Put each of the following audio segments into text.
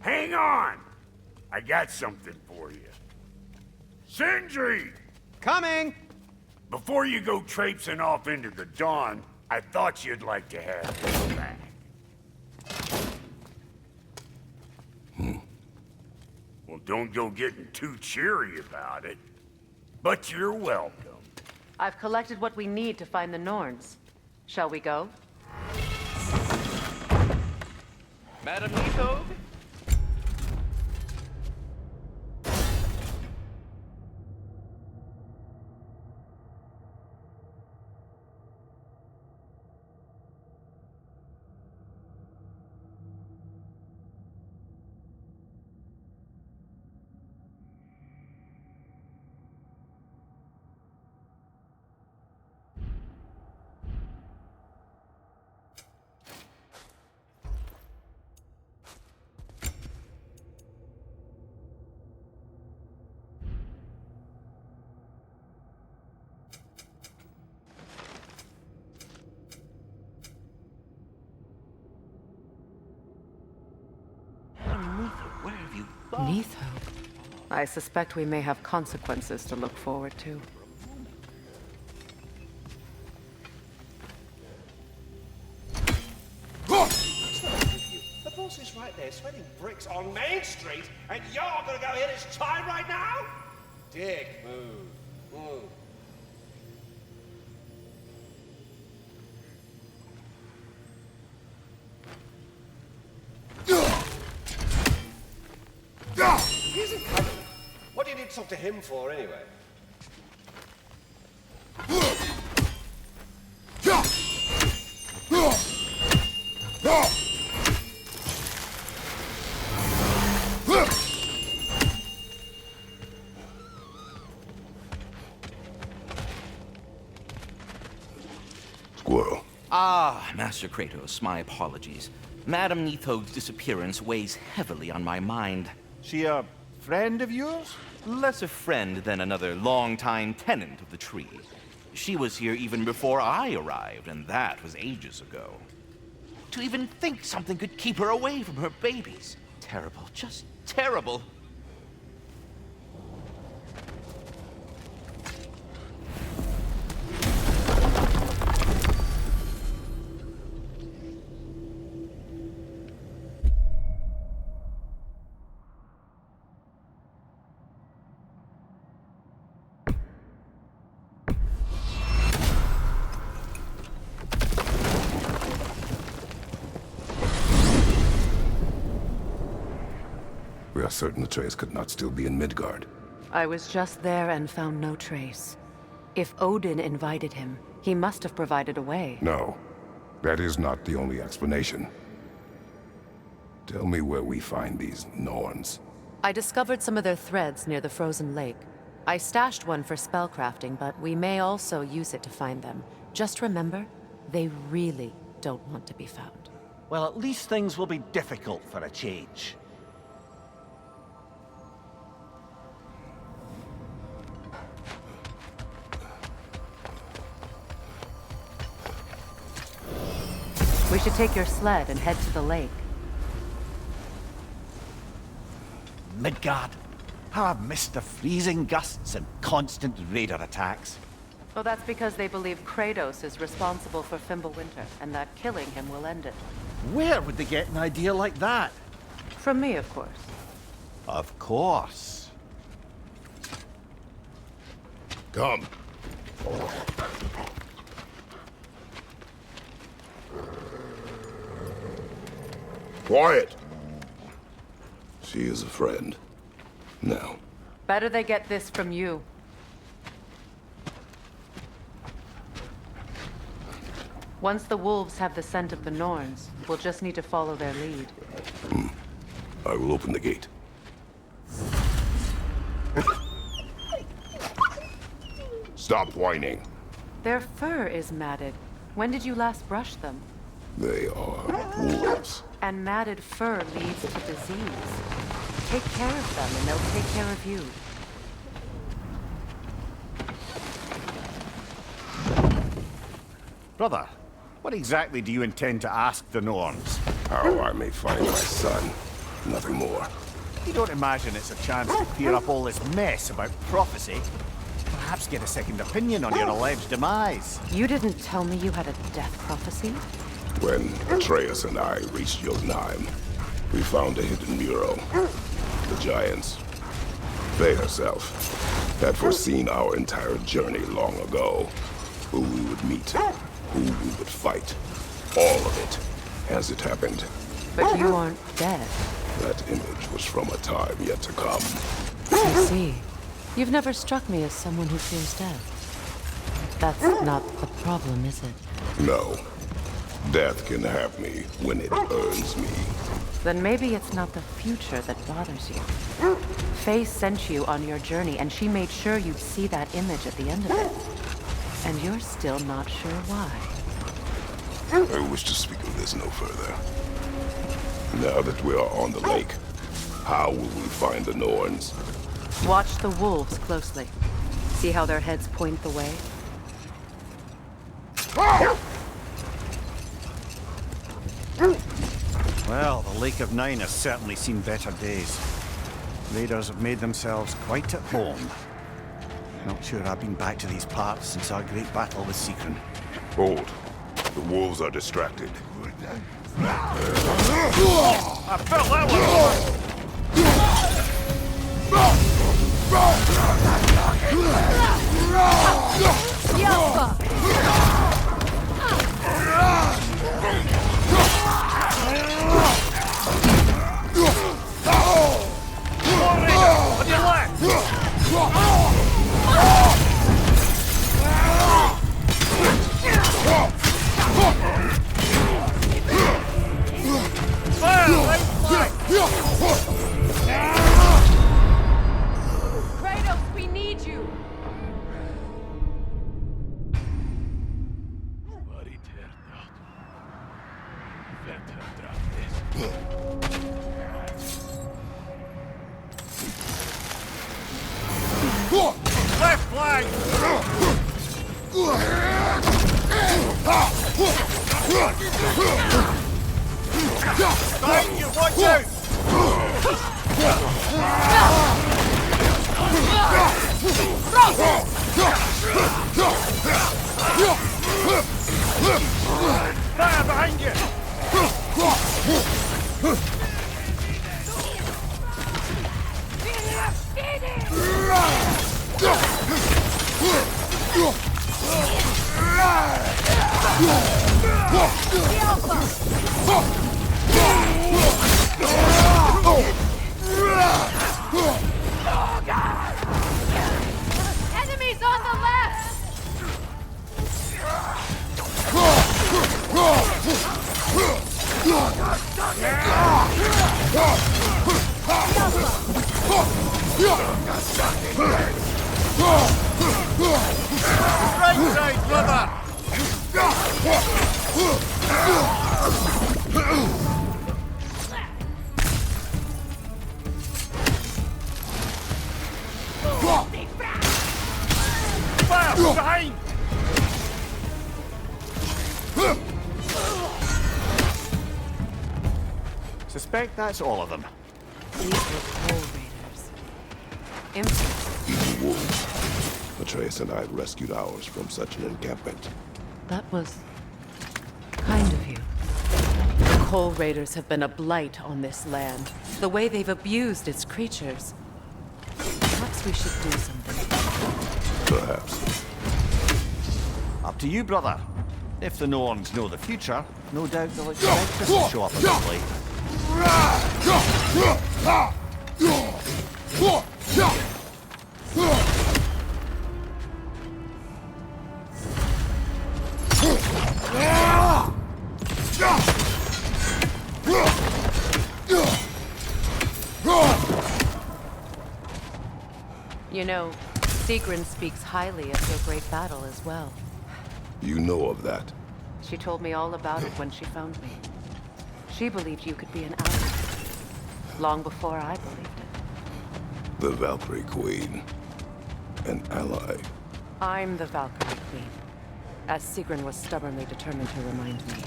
Hang on! I got something for you. Sindri! Coming! Before you go traipsing off into the dawn, I thought you'd like to have this back. Well, don't go getting too cheery about it. But you're welcome. I've collected what we need to find the Norns. Shall we go? Madam Nithog? Where have you gone? Nithog. I suspect we may have consequences to look forward to. The boss is right there, sweating bricks on Main Street, and you're gonna go hit his chime right now? Dick move. Move. He isn't coming. What do you need to talk to him for, anyway? Squirrel. Ah, Master Kratos, my apologies. Madam Nithog's disappearance weighs heavily on my mind. She a friend of yours? Less a friend than another longtime tenant of the tree. She was here even before I arrived, and that was ages ago. To even think something could keep her away from her babies. Terrible, just terrible. We are certain the trace could not still be in Midgard. I was just there and found no trace. If Odin invited him, he must have provided a way. No, that is not the only explanation. Tell me where we find these Norns. I discovered some of their threads near the frozen lake. I stashed one for spellcrafting, but we may also use it to find them. Just remember, they really don't want to be found. Well, at least things will be difficult for a change. We should take your sled and head to the lake. Midgard. How I've missed the freezing gusts and constant raider attacks. Well, that's because they believe Kratos is responsible for Fimbulwinter, and that killing him will end it. Where would they get an idea like that? From me, of course. Of course. Come. Quiet! She is a friend. Now. Better they get this from you. Once the wolves have the scent of the Norns, we'll just need to follow their lead. I will open the gate. Stop whining. Their fur is matted. When did you last brush them? They are wolves. And matted fur leads to disease. Take care of them and they'll take care of you. Brother, what exactly do you intend to ask the Norns? How I may find my son. Nothing more. You don't imagine it's a chance to clear up all this mess about prophecy? Perhaps get a second opinion on your alleged demise. You didn't tell me you had a death prophecy? When Atreus and I reached Jotunheim, we found a hidden mural. The Giants, they herself, had foreseen our entire journey long ago. Who we would meet, who we would fight. All of it, as it happened. But you aren't dead. That image was from a time yet to come. I see. You've never struck me as someone who fears death. That's not the problem, is it? No. Death can have me when it earns me. Then maybe it's not the future that bothers you. Faye sent you on your journey, and she made sure you'd see that image at the end of it. And you're still not sure why. I wish to speak of this no further. Now that we are on the lake, how will we find the Norns? Watch the wolves closely. See how their heads point the way? Well, the Lake of Nine has certainly seen better days. Raiders have made themselves quite at home. Not sure I've been back to these parts since our great battle with Secren. Hold. The wolves are distracted. I felt that one! On your left! Kratos, we need you! Left flank! Behind you, watch out! Fire behind you! Enemies on the left! Right side, brother! Fire from behind! Suspect that's all of them. These were Coal Raiders. Infamous. Wolves. Atreus and I rescued ours from such an encampment. That was kind of you. The Coal Raiders have been a blight on this land. The way they've abused its creatures. Perhaps we should do something. Perhaps. Up to you, brother. If the Norns know the future, no doubt they'll expect us to show up a bit late. You know, Sigrun speaks highly of your great battle as well. You know of that. She told me all about it when she found me. She believed you could be an ally. Long before I believed it. The Valkyrie Queen. An ally. I'm the Valkyrie Queen, as Sigrun was stubbornly determined to remind me.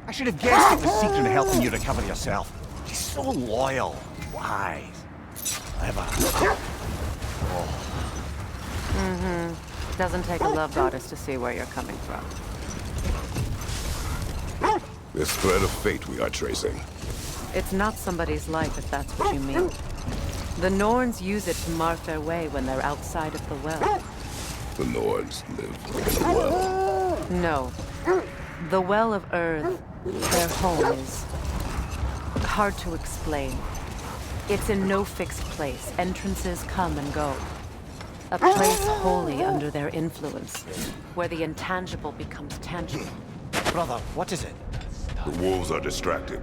I should have guessed it was secret in helping you recover yourself. He's so loyal, wise, clever. Doesn't take a love goddess to see where you're coming from. This thread of fate we are tracing. It's not somebody's life, if that's what you mean. The Norns use it to mark their way when they're outside of the well. The Nords live in a well. No. The Well of Earth, their home is hard to explain. It's in no fixed place. Entrances come and go. A place wholly under their influence, where the intangible becomes tangible. Brother, what is it? The wolves are distracted.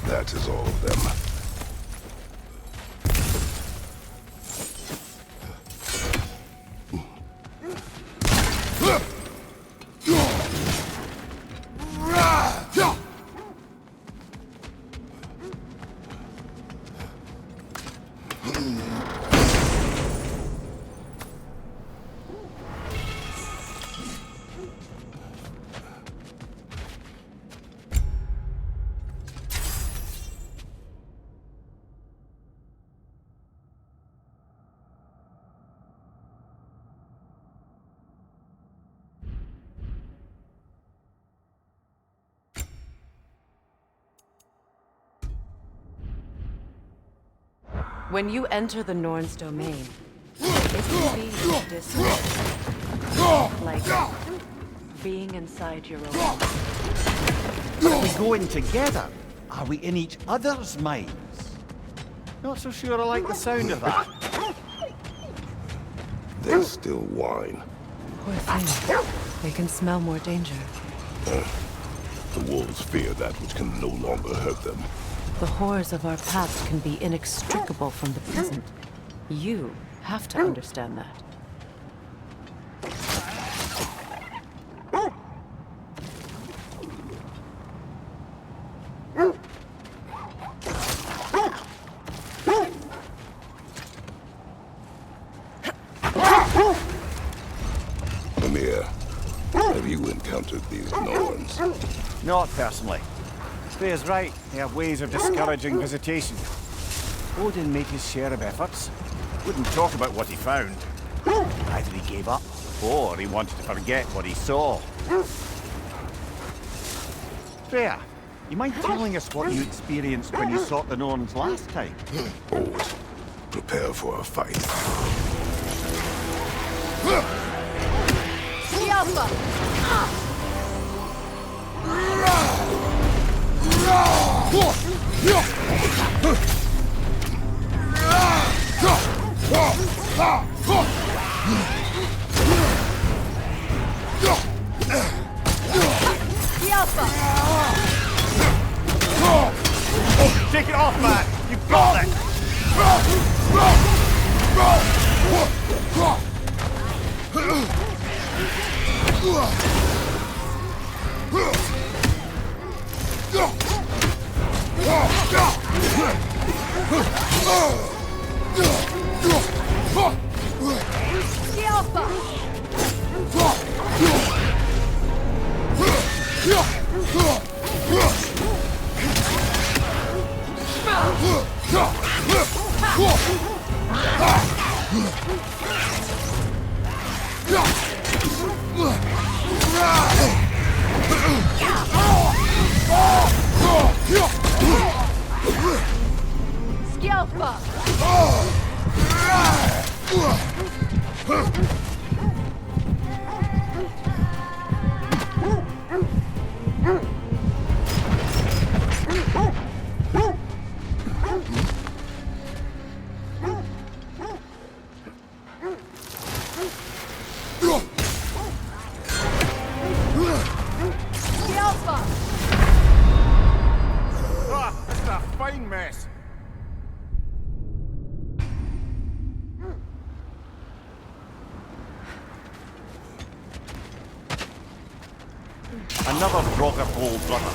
That is all of them. When you enter the Norn's domain, it can be distant. Like being inside your own. But if we go in together, are we in each other's minds? Not so sure I like the sound of that. They still whine. Poor thing. They can smell more danger. The wolves fear that which can no longer hurt them. The horrors of our past can be inextricable from the present. You have to understand that. Amir, have you encountered these Norns? Not personally. Freya's right. They have ways of discouraging visitation. Odin made his share of efforts. Wouldn't talk about what he found. Either he gave up, or he wanted to forget what he saw. Freya, you mind telling us what you experienced when you sought the Norns last time? Always prepare for a fight. Take it off, man! You've got it! Scalpa! Ah, this is a fine mess. Another drog of old brother.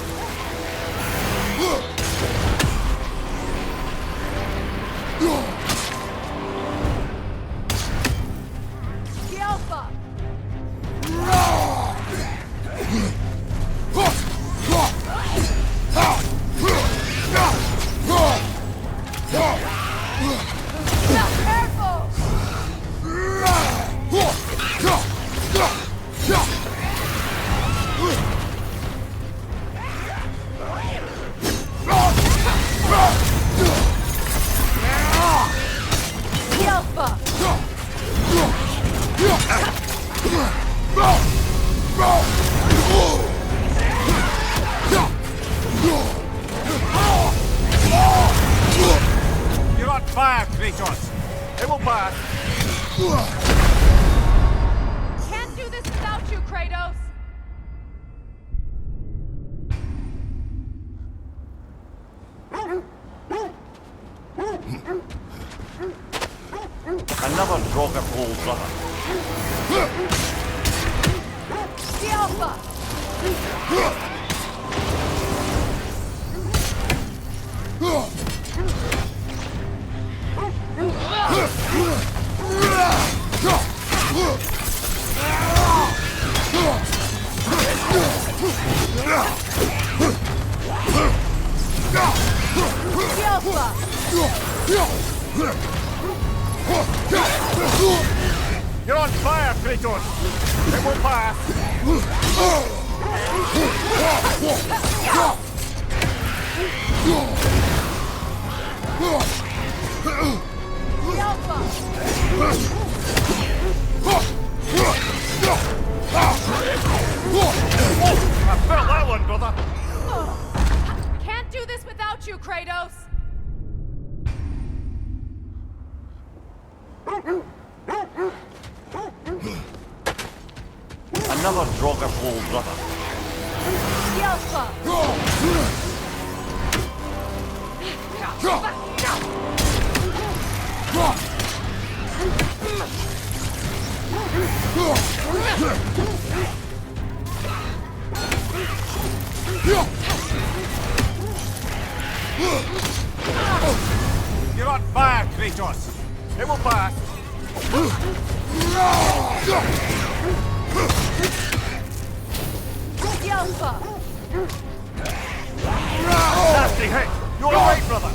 Scalpa! Careful! Scalpa! You're on fire, Kratos. It will pass. Can't do this without you, Kratos! Another drog of old brother. Scalpa! Scalpa! You're on fire, Kratos. It will pass. Scalpa! I felt that one, brother. Can't do this without you, Kratos! Another drog of old brother. Scalpa! You're on fire, Kratos. It will pass. Scalpa! Nasty hit. You're right, brother.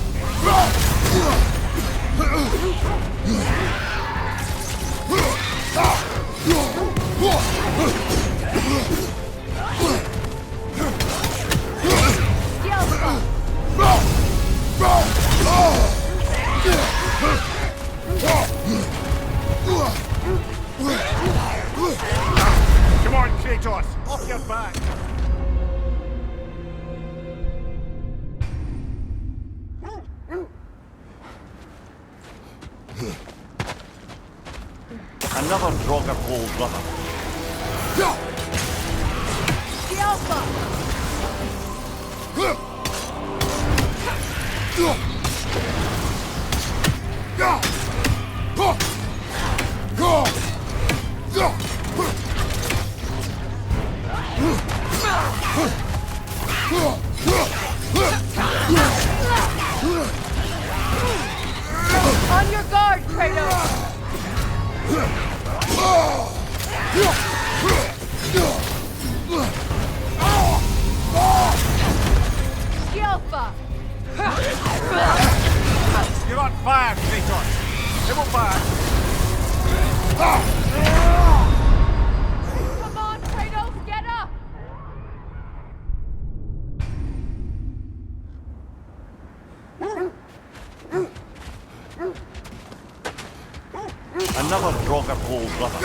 Come on, Kratos. Off your back. Another drog of old brother. On your guard, Kratos! Scalpa! You're on fire, Kratos. It will pass. Another Draugr Hole brother.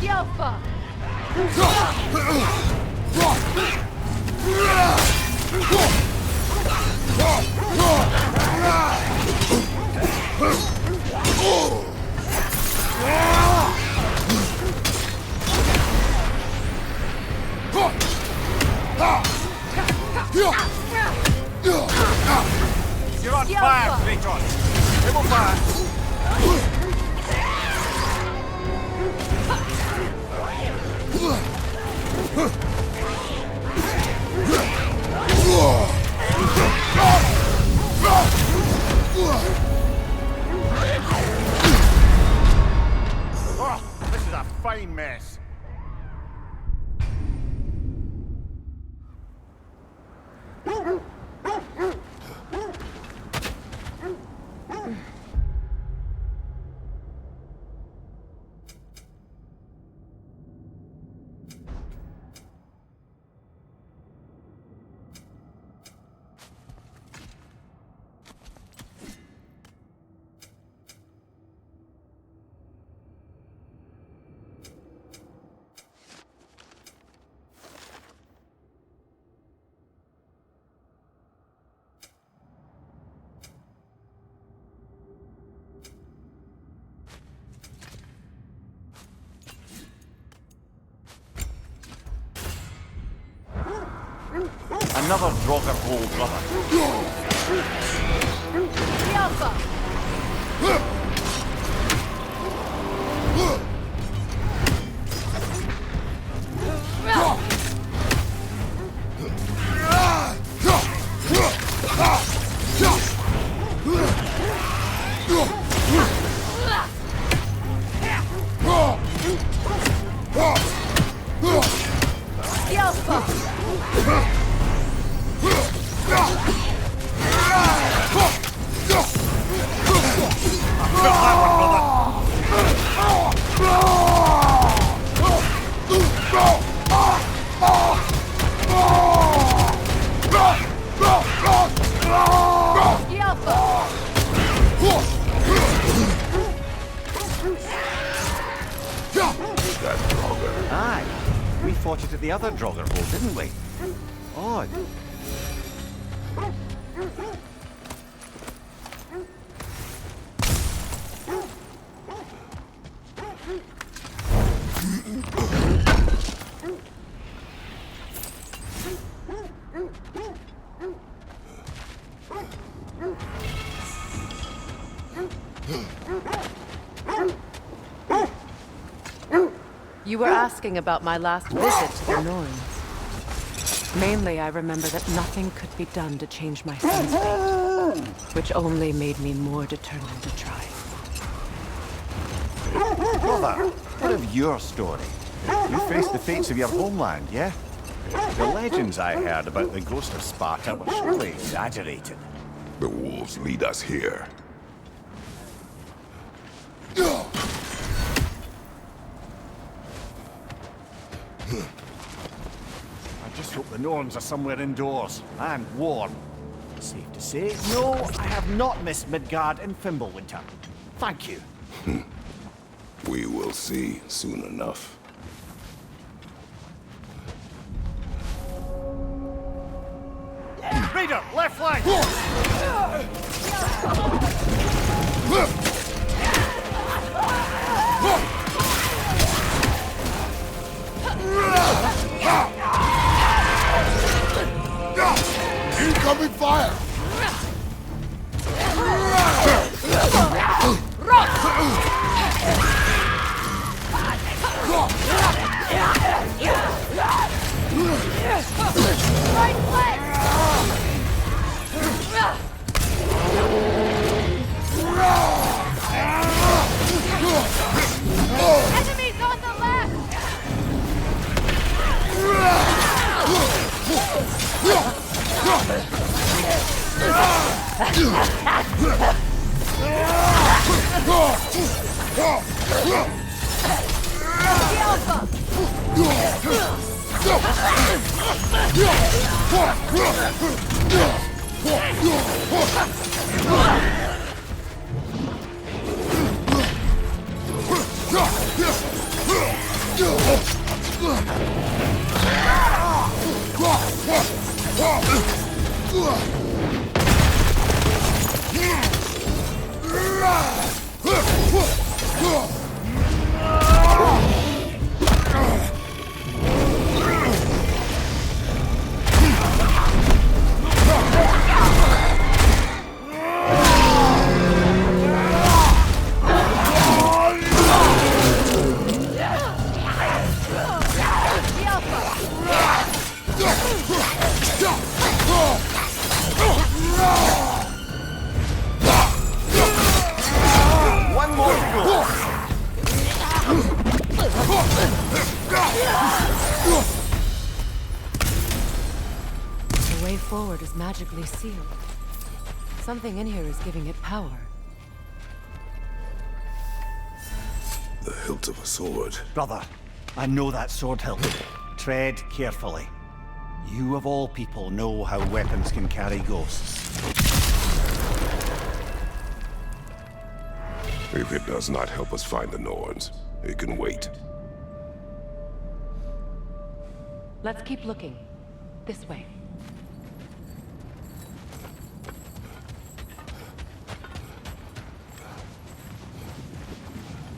Yelpa! You're on fire, Kratos! Triple fire! Oh, this is a fine mess. Another Draugr Hole brother. Yelpa! That Draugr. Aye. We fought it at the other Draugr Hole, didn't we? Odd. You were asking about my last visit to the Norns. Mainly, I remember that nothing could be done to change my son's fate, which only made me more determined to try. Brother, what of your story? You faced the fates of your homeland, yeah? The legends I heard about the ghost of Sparta were surely exaggerated. The wolves lead us here. I just hope the Norns are somewhere indoors and warm. Safe to say, no, I have not missed Midgard in Fimbulwinter. Thank you. We will see soon enough. Raider, left flank! Incoming fire! Right flank! Enemies on the left! One more to go. The way forward is magically sealed. Something in here is giving it power. The hilt of a sword. Brother, I know that sword hilt. Tread carefully. You of all people know how weapons can carry ghosts. If it does not help us find the Norns, it can wait. Let's keep looking. This way.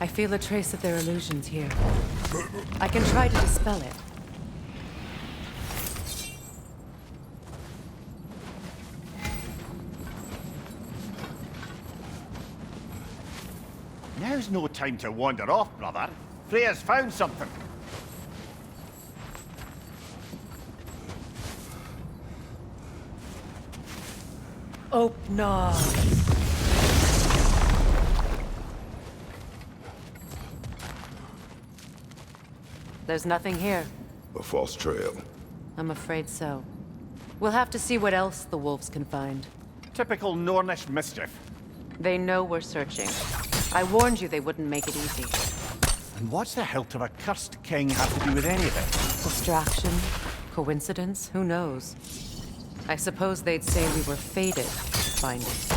I feel a trace of their illusions here. I can try to dispel it. Now's no time to wander off, brother. Freya's found something. Opnar. There's nothing here. A false trail. I'm afraid so. We'll have to see what else the wolves can find. Typical Nornish mischief. They know we're searching. I warned you they wouldn't make it easy. And what's the hilt of a cursed king have to do with any of it? Distraction? Coincidence? Who knows? I suppose they'd say we were fated to find it.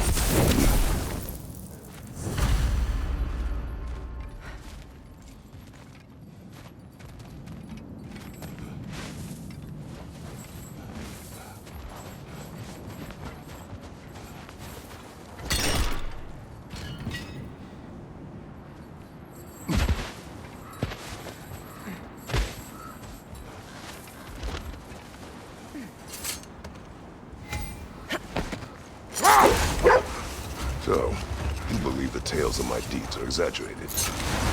So, you believe the tales of my deeds are exaggerated?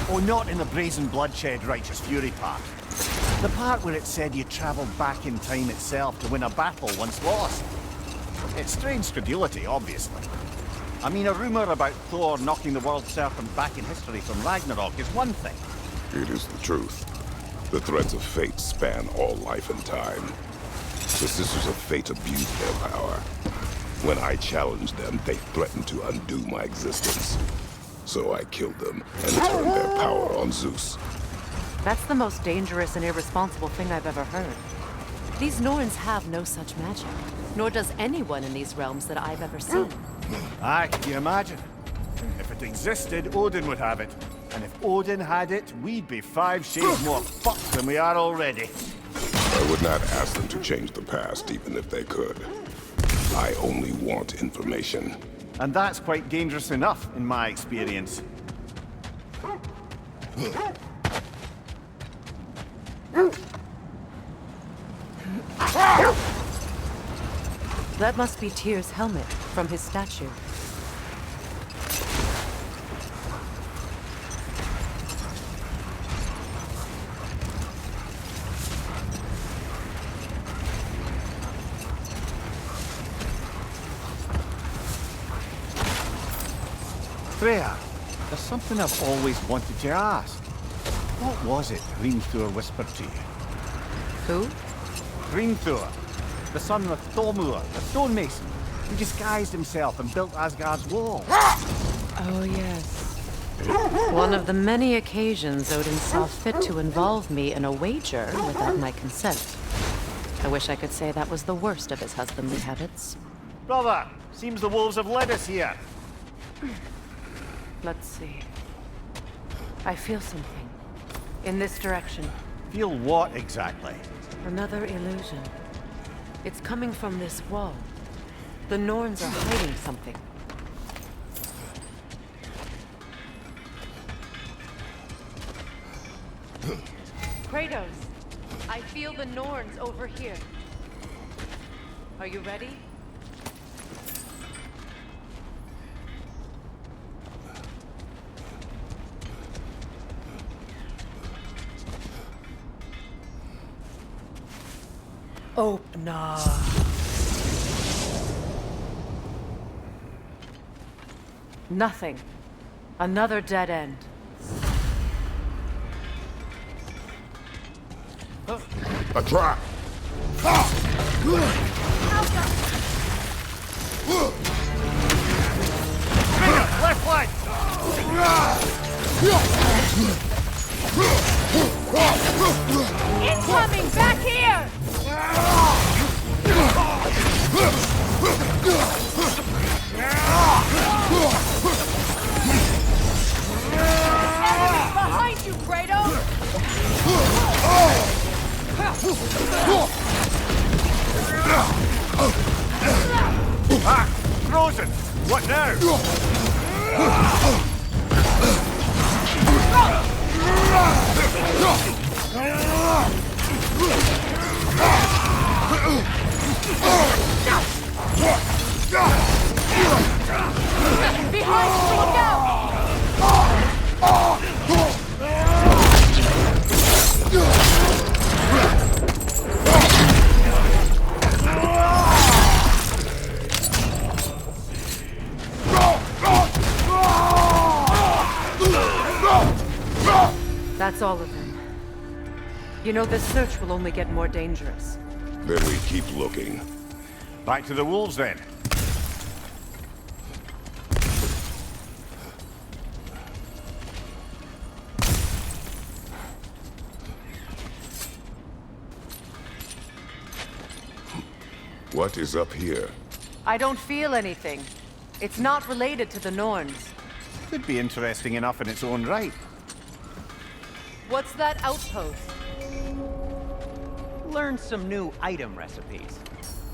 Oh, not in the brazen bloodshed righteous fury part. The part where it said you travelled back in time itself to win a battle once lost. It's strange credulity, obviously. I mean, a rumour about Thor knocking the world serpent back in history from Ragnarok is one thing. It is the truth. The threads of fate span all life and time. The Sisters of Fate abused their power. When I challenged them, they threatened to undo my existence. So I killed them and turned their power on Zeus. That's the most dangerous and irresponsible thing I've ever heard. These Norns have no such magic, nor does anyone in these realms that I've ever seen. Aye, can you imagine? If it existed, Odin would have it. And if Odin had it, we'd be 5 shades more fucked than we are already. I would not ask them to change the past, even if they could. I only want information. And that's quite dangerous enough, in my experience. That must be Tyr's helmet from his statue. Freya, there's something I've always wanted to ask. What was it Hrimthur whispered to you? Who? Hrimthur, the son of Thormur, the stonemason, who disguised himself and built Asgard's wall. Oh, yes. One of the many occasions Odin saw fit to involve me in a wager without my consent. I wish I could say that was the worst of his husbandly habits. Brother, seems the wolves have led us here. Let's see. I feel something. In this direction. Feel what exactly? Another illusion. It's coming from this wall. The Norns are hiding something. Kratos, I feel the Norns over here. Are you ready? Opener. Nothing. Another dead end. A trap! Left flank! Incoming! Back here! Enemy behind you, Kratos! Ah! Frozen! What now? Behind you, look out! That's all of them. You know, this search will only get more dangerous. Then we keep looking. Back to the wolves then. What is up here? I don't feel anything. It's not related to the Norns. Could be interesting enough in its own right. What's that outpost? Learn some new item recipes.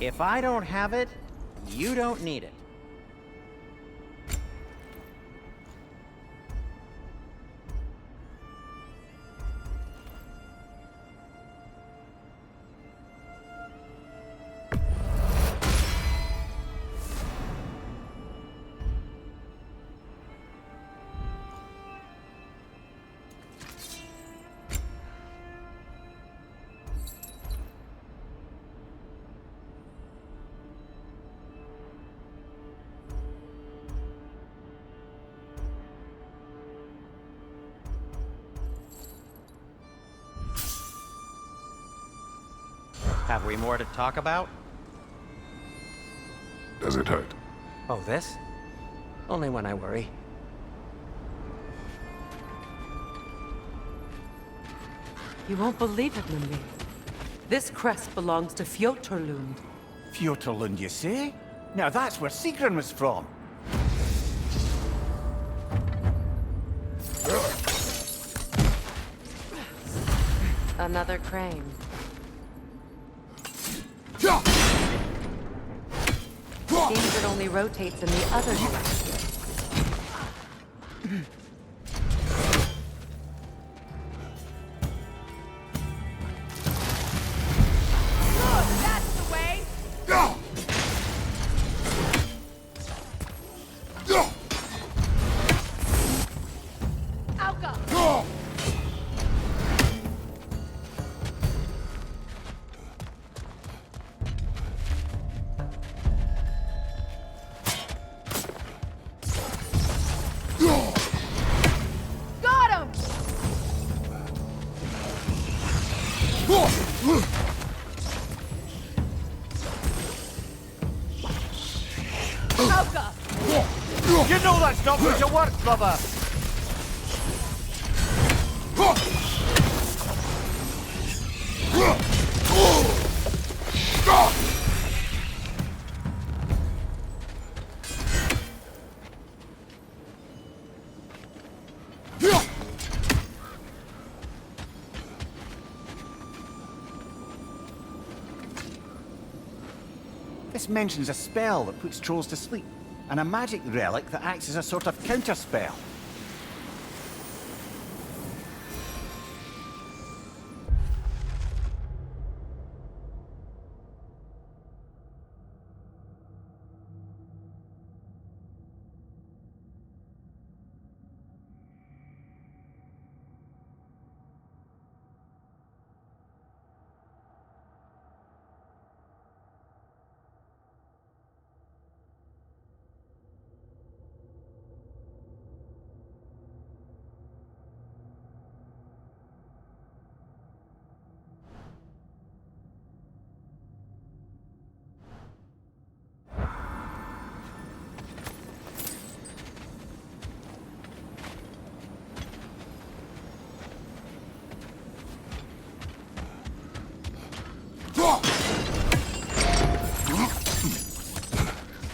If I don't have it, you don't need it. Have we more to talk about? Does it hurt? Oh, this? Only when I worry. You won't believe it, Lundby. This crest belongs to Fjotorlund. Fjotorlund, you say? Now that's where Sigrun was from. Another crane. Seems it only rotates in the other direction. Look, that's the way! Alka! Got him! Alka! You know that's not going to work, brother! This mentions a spell that puts trolls to sleep, and a magic relic that acts as a sort of counterspell.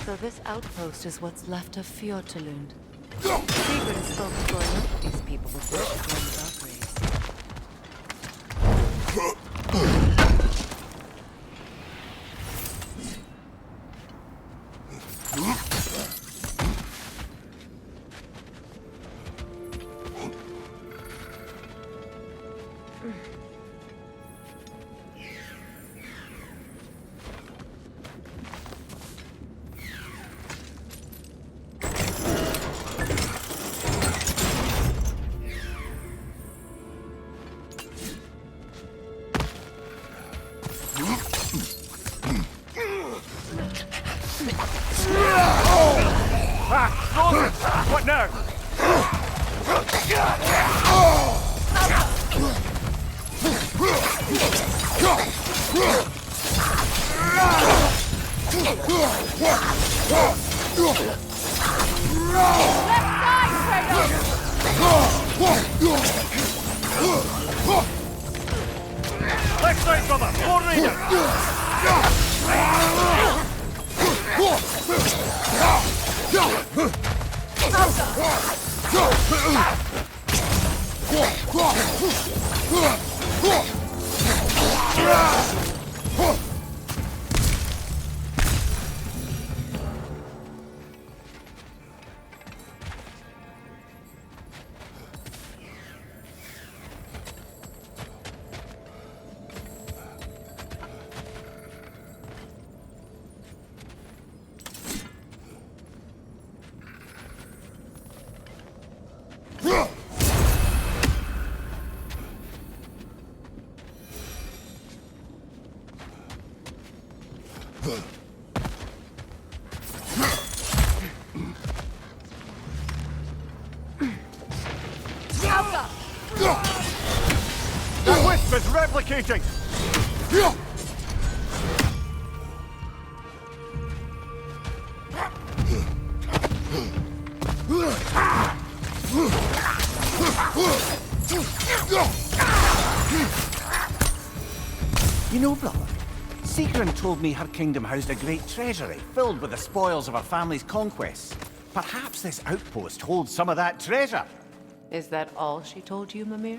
So this outpost is what's left of Fjortulund. Secret is spoken for enough of these people before she joins Valkyries. What now? Left side, brother! More raiders! That wisp is replicating! You know, brother, Sigrun told me her kingdom housed a great treasury filled with the spoils of her family's conquests. Perhaps this outpost holds some of that treasure. Is that all she told you, Mimir?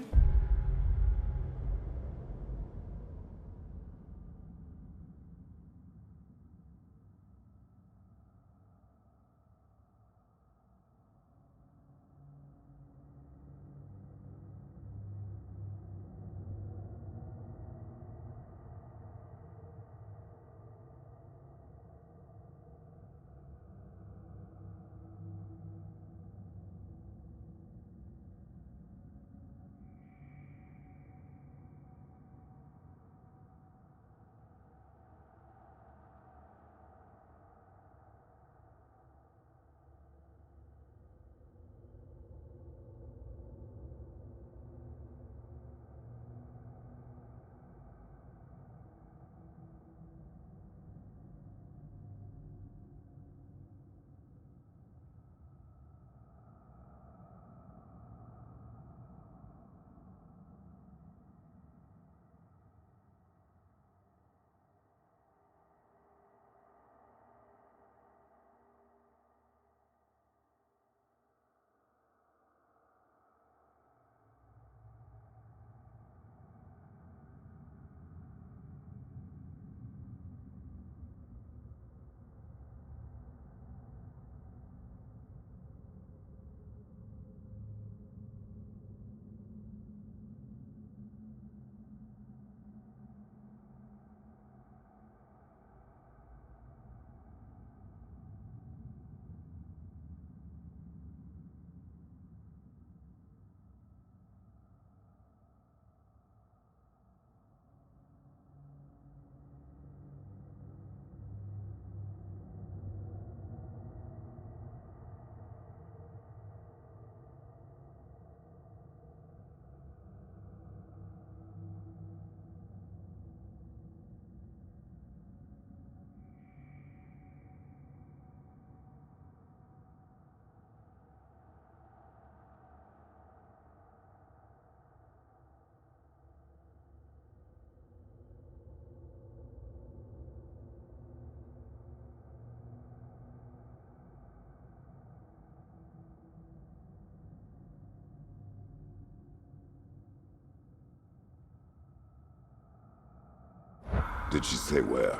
Did she say where?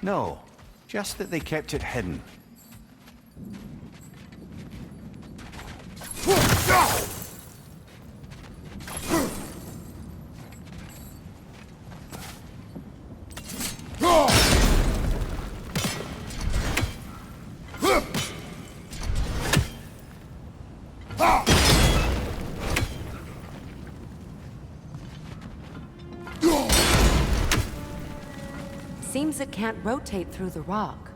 No, just that they kept it hidden. Seems it can't rotate through the rock.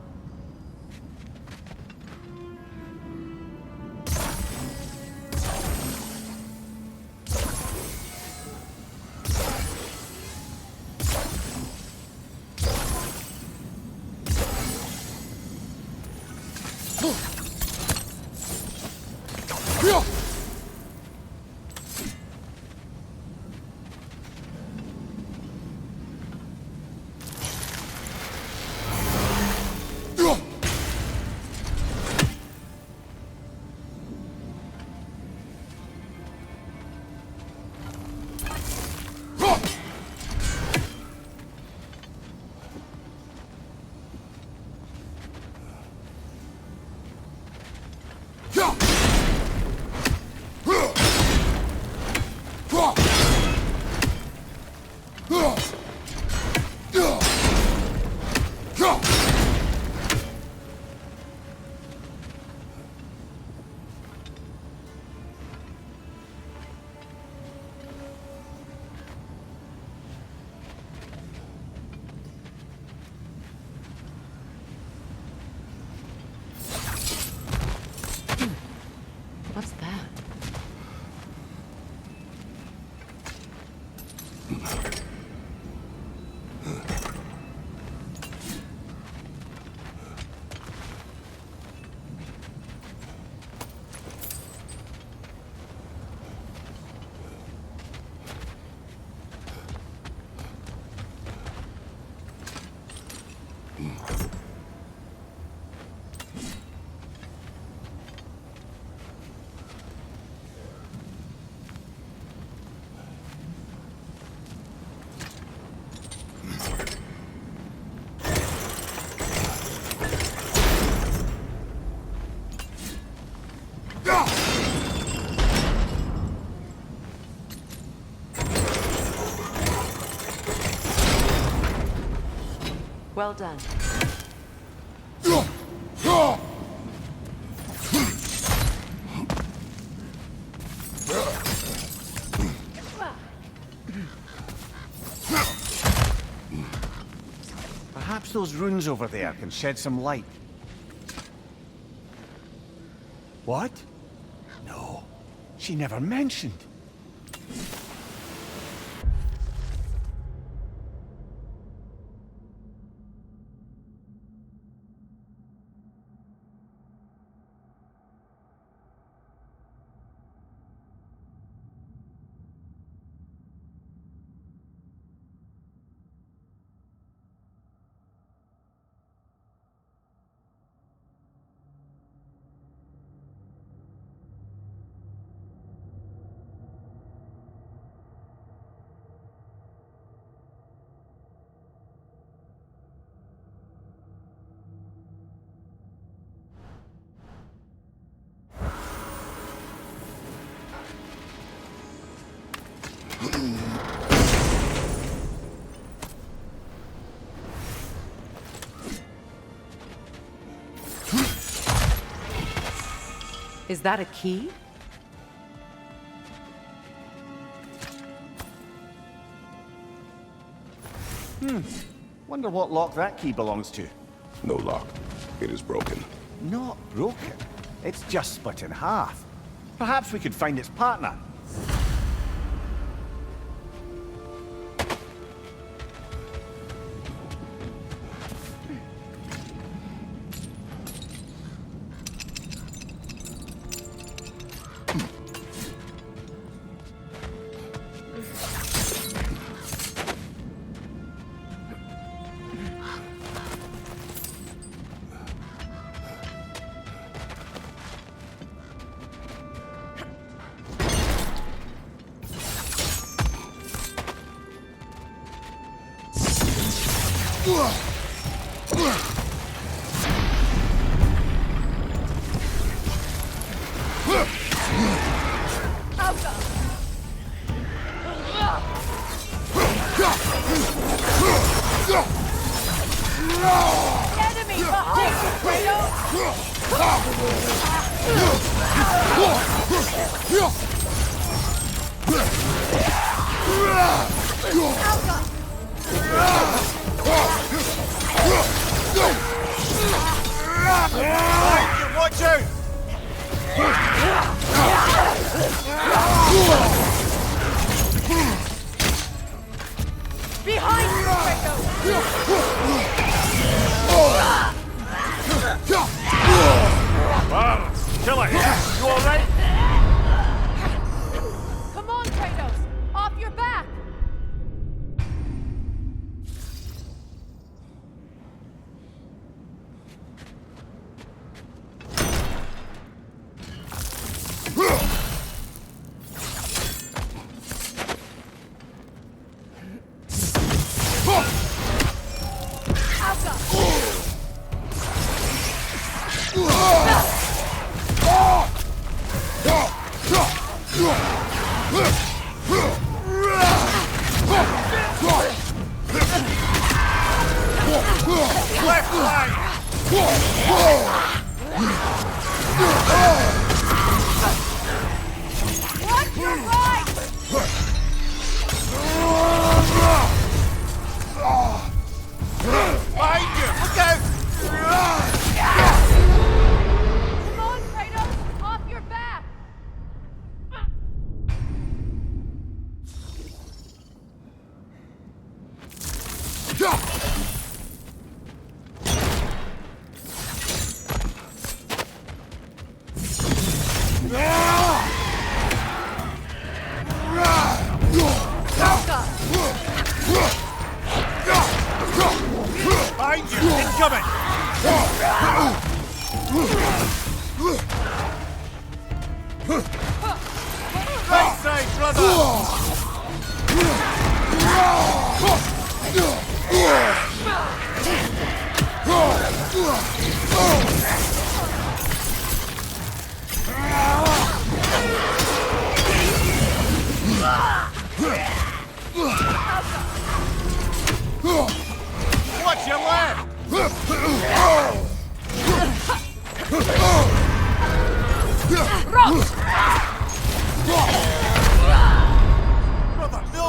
What's that? Well done. Perhaps those runes over there can shed some light. What? No, she never mentioned. Is that a key? Wonder what lock that key belongs to. No lock. It is broken. Not broken. It's just split in half. Perhaps we could find its partner. Enemy behind you, Kratos! Watch out! Behind you, Kratos! Kill it! You alright? Come on, Kratos! Off your back! Left flank! Watch your right! Behind you! Look out! Come on, Kratos! Off your back! Behind you! Incoming! Right side, brother! Watch your left! Brother, no!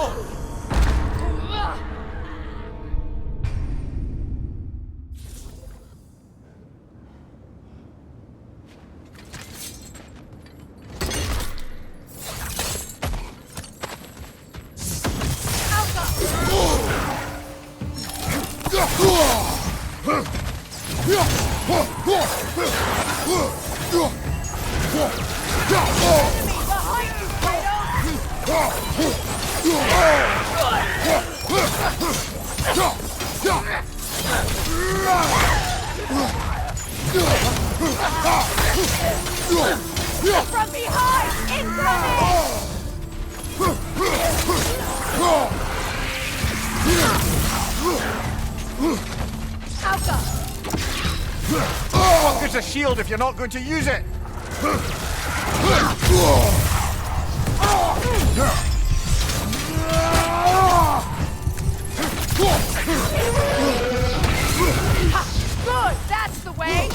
Enemy behind you, Kratos! From behind! Incoming! Alka! What good's a shield if you're not going to use it? Good! That's the way!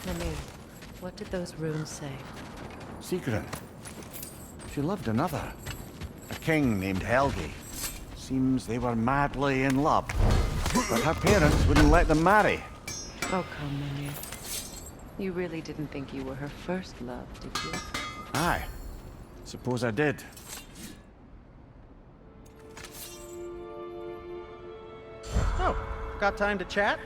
Mimir, what did those runes say? Secret. She loved another. A king named Helgi. Seems they were madly in love. But her parents wouldn't let them marry. Oh, come, Mimir. You really didn't think you were her first love, did you? Aye. Suppose I did. Got time to chat?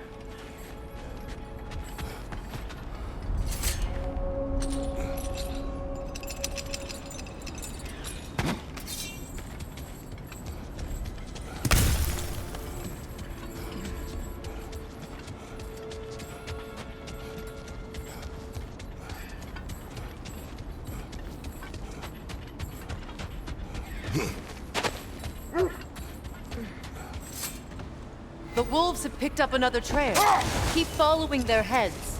The wolves have picked up another trail. Keep following their heads.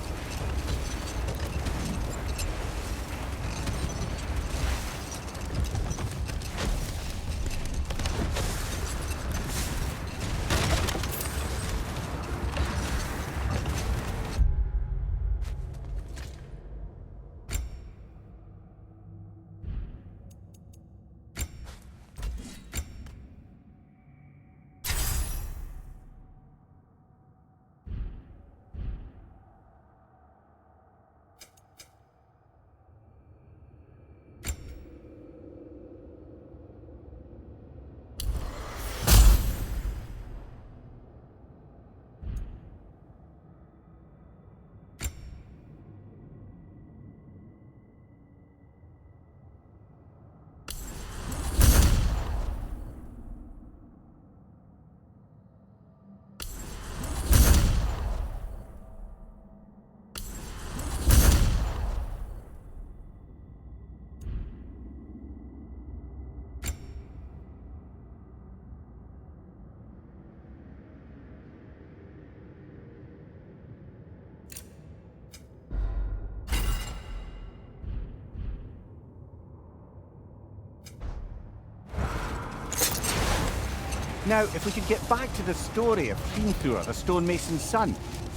Now, if we could get back to the story of Hrimthur, the stonemason's son.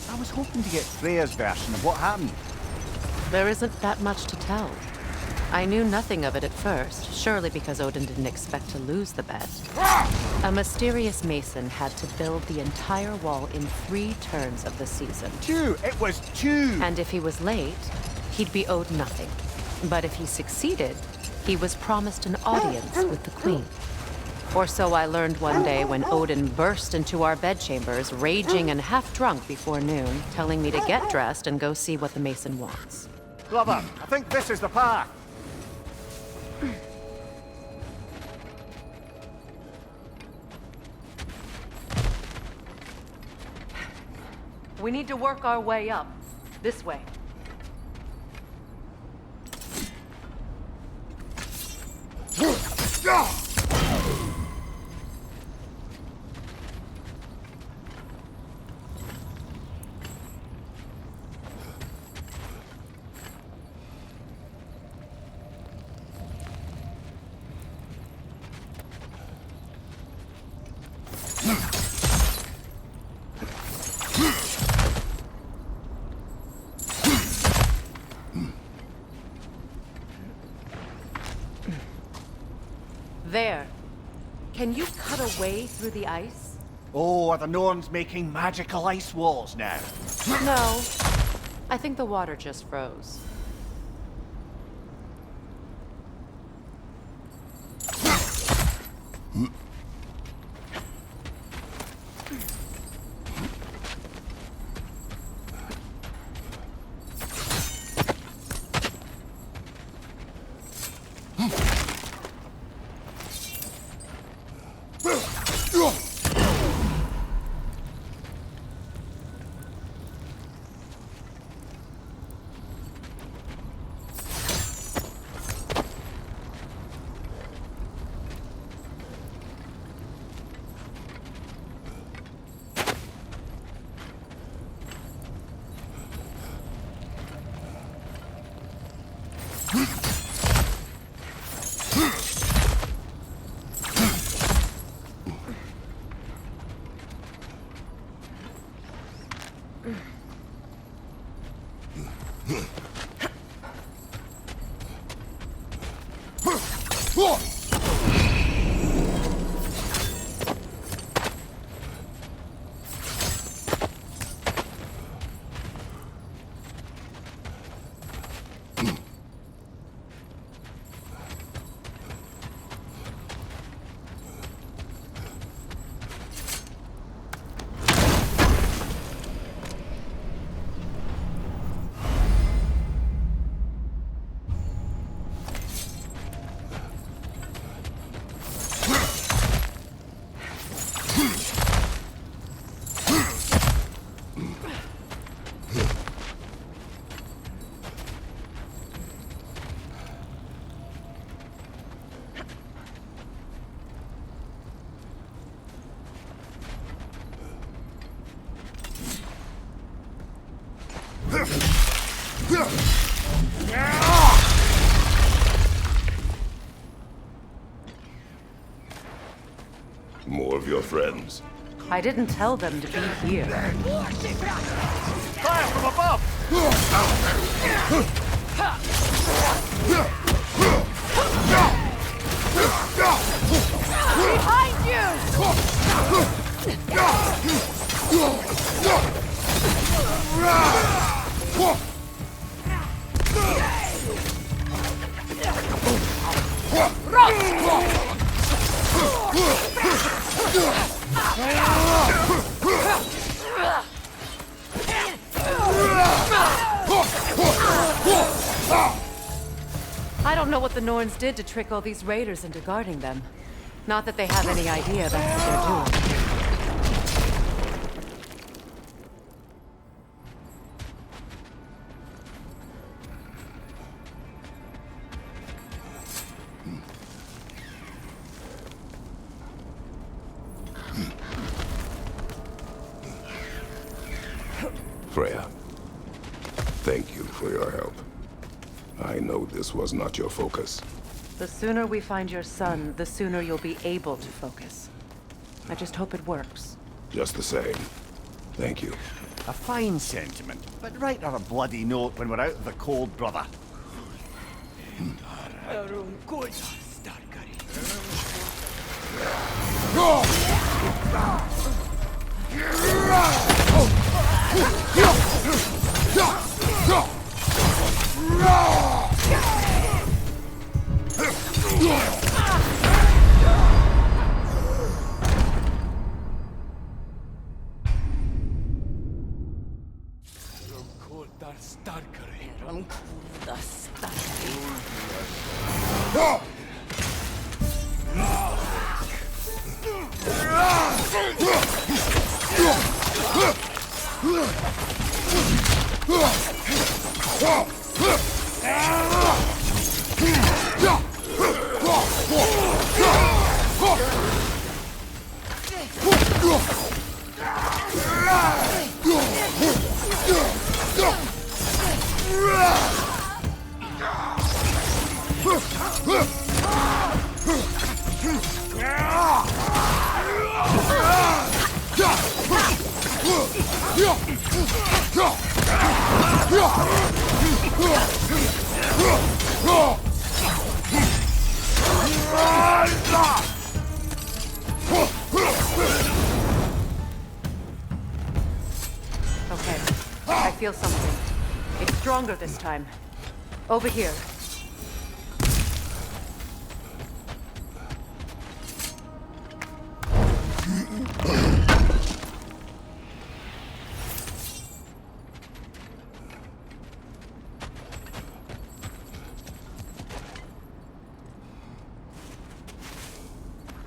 I was hoping to get Freya's version of what happened. There isn't that much to tell. I knew nothing of it at first, surely because Odin didn't expect to lose the bet. A mysterious mason had to build the entire wall in 3 turns of the season. 2! It was 2! And if he was late, he'd be owed nothing. But if he succeeded, he was promised an audience with the queen. Or so I learned one day when Odin burst into our bedchambers, raging and half drunk before noon, telling me to get dressed and go see what the mason wants. Glover, I think this is the path. We need to work our way up. This way. There. Can you cut a way through the ice? Oh, are the Norns making magical ice walls now? No. I think the water just froze. More of your friends. I didn't tell them to be here. Fire from above! Behind I don't know what the Norns did to trick all these raiders into guarding them. Not that they have any idea that's what they're doing. Freya, thank you for your help. I know this was not your focus. The sooner we find your son, the sooner you'll be able to focus. I just hope it works. Just the same. Thank you. A fine sentiment, but write her a bloody note when we're out of the cold, brother. Okay, I feel something. It's stronger this time. Over here.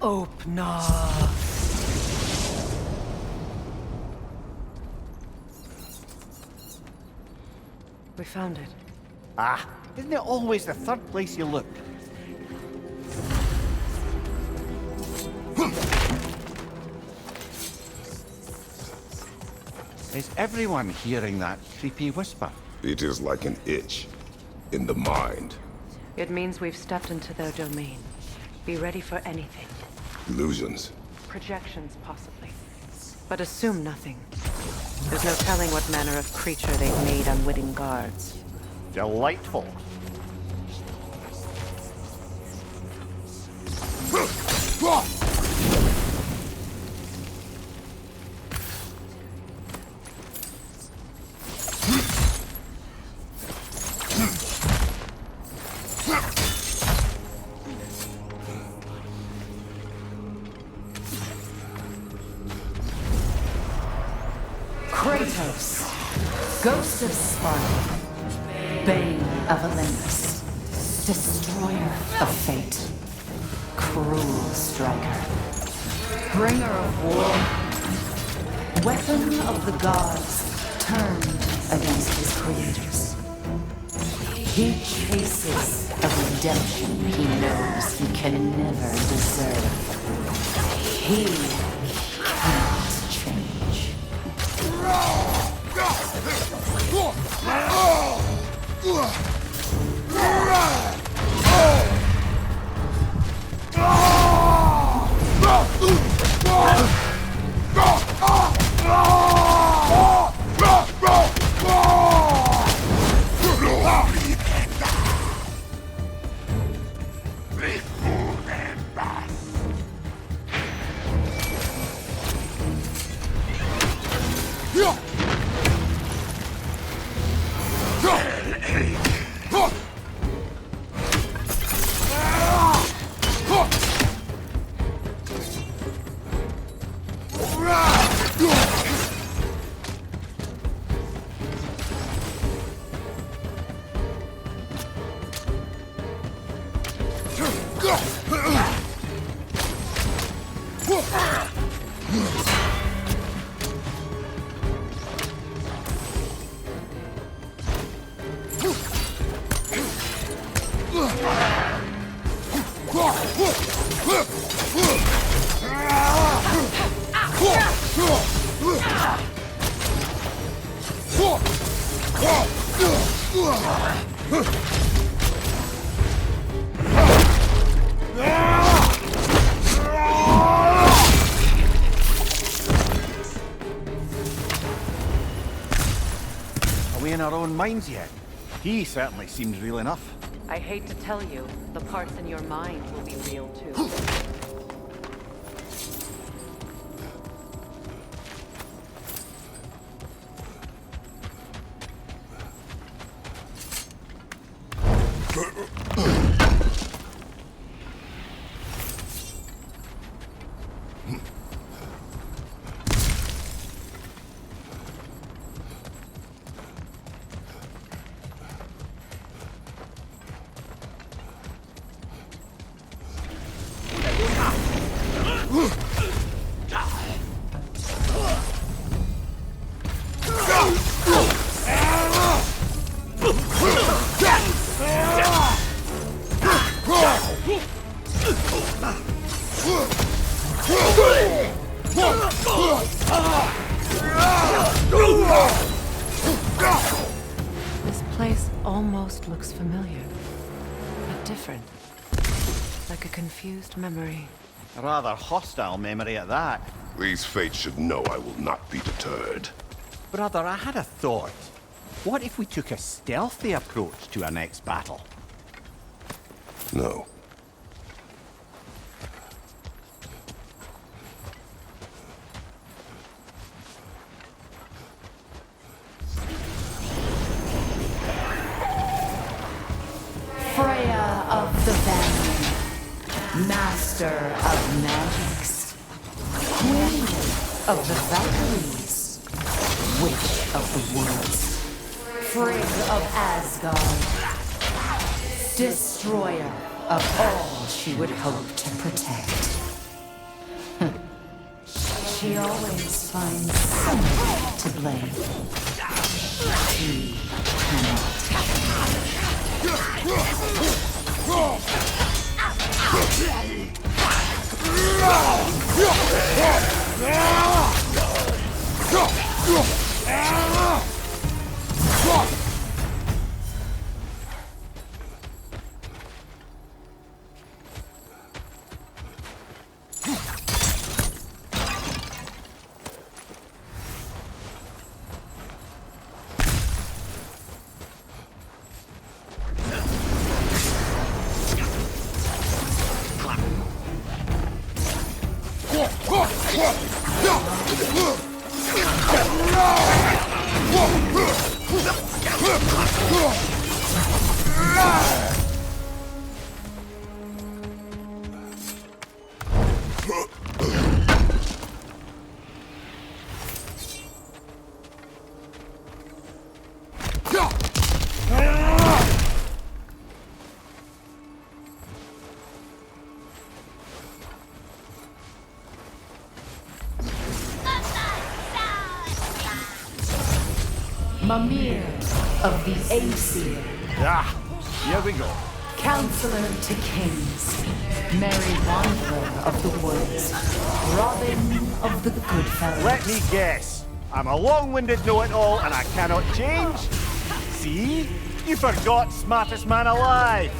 Open up. We found it. Ah, isn't it always the third place you look? Is everyone hearing that creepy whisper? It is like an itch in the mind. It means we've stepped into their domain. Be ready for anything. Illusions. Projections, possibly. But assume nothing. There's no telling what manner of creature they've made unwitting guards. Delightful. Kratos, Ghost of Sparta, Bane of Olympus, Destroyer of Fate, Cruel Striker, Bringer of War, Weapon of the Gods turned against his creators. He chases a redemption he knows he can never deserve. He cannot change. Are we in our own minds yet? He certainly seems real enough. I hate to tell you, the parts in your mind will be real too. This place almost looks familiar, but different. Like a confused memory. A rather hostile memory at that. These fates should know I will not be deterred. Brother, I had a thought. What if we took a stealthy approach to our next battle? No. Freya of the Vanguard, Master of Magics, Queen of the Valkyries, Witch of the Woods, Frigg of Asgard, Destroyer of all she would hope to protect. She always finds somebody to blame. She cannot. Mimir of the Aesir, Ah, here we go. Counselor to Kings, Merry Wanderer of the Woods, Robin of the Goodfellas. Let me guess. I'm a long-winded know-it-all and I cannot change? See? You forgot smartest man alive.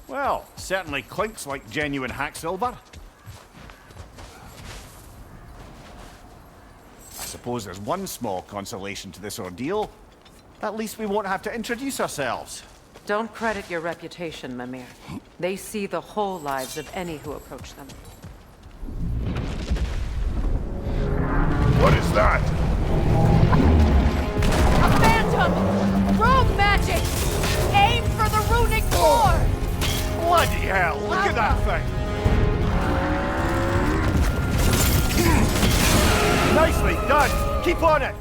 Well, certainly clinks like genuine hack silver. I suppose there's one small consolation to this ordeal. At least we won't have to introduce ourselves. Don't credit your reputation, Mimir. They see the whole lives of any who approach them. What is that? A phantom! Rogue magic! Aim for the runic core! Bloody hell, look at that thing! Nicely done! Keep on it!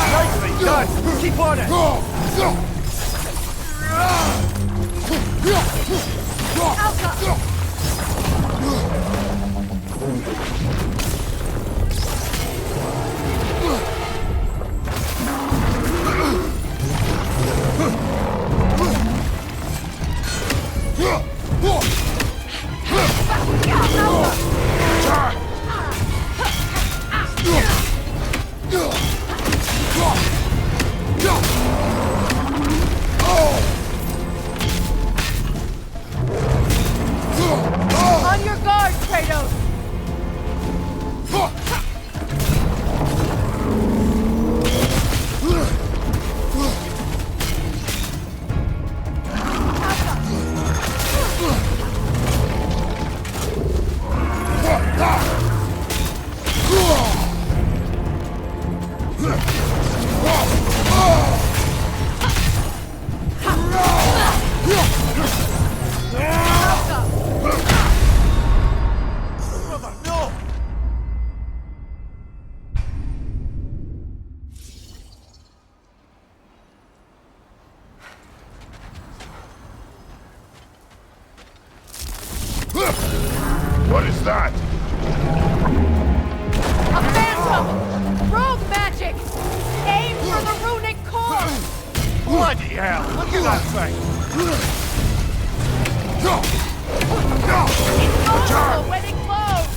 Nicely done! Keep on it! On your guard, Kratos! Brother, no! What is that? A phantom! Rogue magic! Aim for the runic core! Bloody hell, look at that thing! Also, when it glows!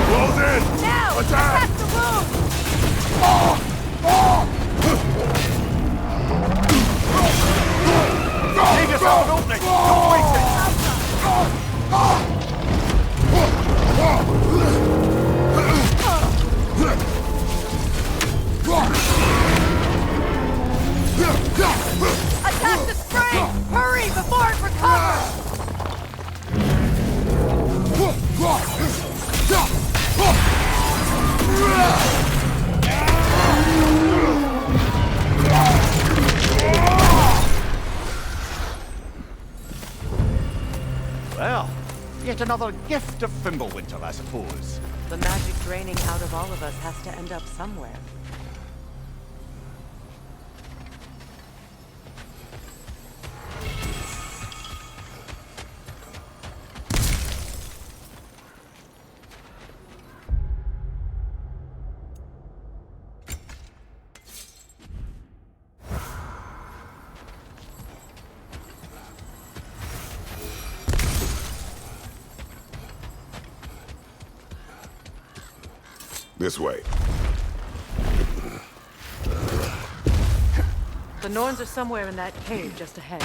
Close in! Now! Attack! Attack the room! Leave yourself an opening! Don't waste it! Attack the spring! Hurry before it recovers! Well, yet another gift of Fimbulwinter, I suppose. The magic draining out of all of us has to end up somewhere. This way. The Norns are somewhere in that cave just ahead.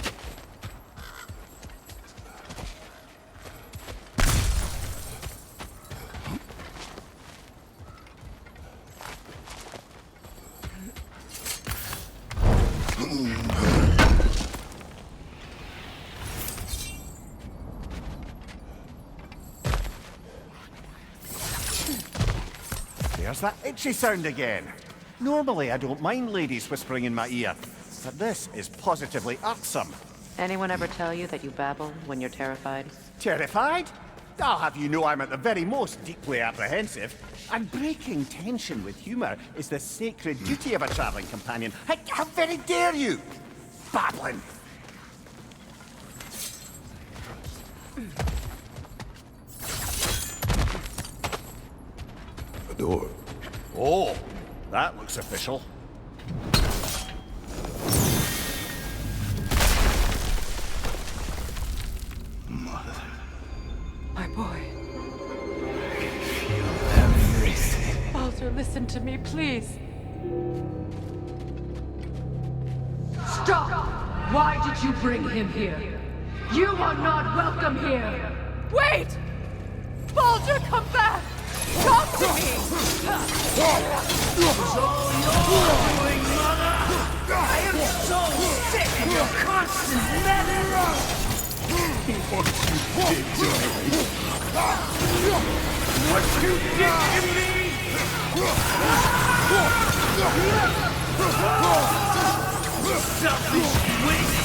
There's that itchy sound again. Normally I don't mind ladies whispering in my ear, but this is positively irksome. Anyone ever tell you that you babble when you're terrified? Terrified? I'll have you know I'm at the very most deeply apprehensive. And breaking tension with humour is the sacred duty of a travelling companion. How very dare you! Babbling! A door. Oh, that looks official. My boy. Feel everything. Baldur, listen to me, please. Stop! Why did you bring him here? You are not welcome here! Wait! Baldur, come back! Talk to me! I am so sick of your constant meddling. What you did to me? What you did to me? Selfish waste.